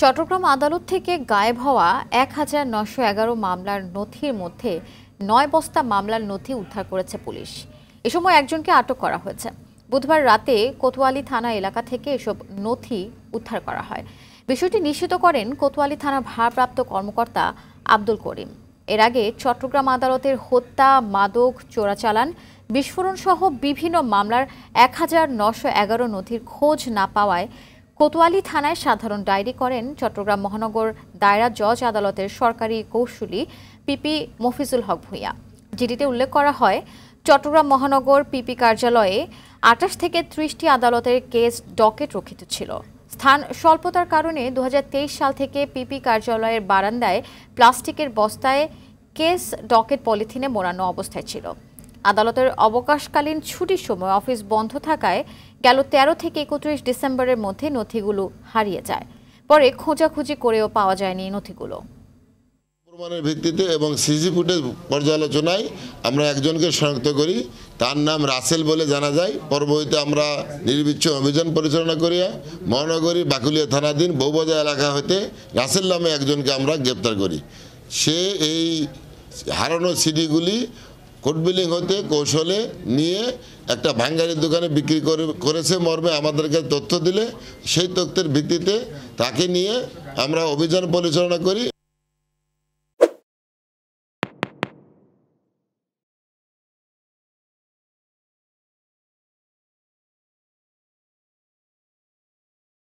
চট্টগ্রাম আদালত থেকে গায়েব হওয়া ১,৯১১ মামলার নথির মধ্যে ৯ বস্তা মামলার নথি উদ্ধার করেছে পুলিশ। এ সময় একজনকে আটক করা হয়েছে। বুধবার রাতে কোতোয়ালি থানা এলাকা থেকে এসব নথি উদ্ধার করা হয়। বিষয়টি নিশ্চিত করেন কোতোয়ালি থানার ভারপ্রাপ্ত কর্মকর্তা আব্দুল করিম। এর আগে চট্টগ্রাম আদালতের হত্যা, মাদক চোরাচালান, বিস্ফোরণ সহ বিভিন্ন মামলার ১,৯১১ নথির খোঁজ না পাওয়ায় কোতোয়ালি থানায় সাধারণ ডায়েরি করেন চট্টগ্রাম মহানগর দায়রা জজ আদালতের সরকারি কৌঁসুলি পিপি মফিজুল হক ভূঁইয়া। চিঠিতে উল্লেখ করা হয়, চট্টগ্রাম মহানগর পিপি কার্যালয়ে ২৮ থেকে ৩০টি আদালতের কেস ডকেট রক্ষিত ছিল। স্থান স্বল্পতার কারণে ২০২৩ সাল থেকে পিপি কার্যালয়ের বারান্দায় প্লাস্টিকের বস্তায় কেস ডকেট পলিথিনে মোড়ানো অবস্থায় ছিল। আদালতের অবকাশকালীন ছুটির সময় অফিস বন্ধ থাকায় গেল ১৩ থেকে ৩১ ডিসেম্বরের মধ্যে নথিগুলো হারিয়ে যায়। পরে খোঁজাখুঁজি করেও পাওয়া যায়নি নথিগুলো। প্রমাণের ভিত্তিতে এবং সিসি ফুটেজ পর্যালোচনায় আমরা একজনকে শনাক্ত করি, তার নাম রাসেল বলে জানা যায়। পরবর্তীতে আমরা নির্বিচ্ছিন্ন অভিযান পরিচালনা করিয়া মহানগরী বাকুলিয়া থানাধীন বউবাজার এলাকা হতে রাসেল নামে একজনকে আমরা গ্রেপ্তার করি। সে এই হারানো সিডিগুলি কোর্ট বিলিং হতে কৌশলে নিয়ে একটা ভাঙ্গারির দোকানে বিক্রি করেছে মর্মে আমাদেরকে তথ্য দিলে সেই তথ্যের ভিত্তিতে তাকে নিয়ে আমরা অভিযান পরিচালনা করি।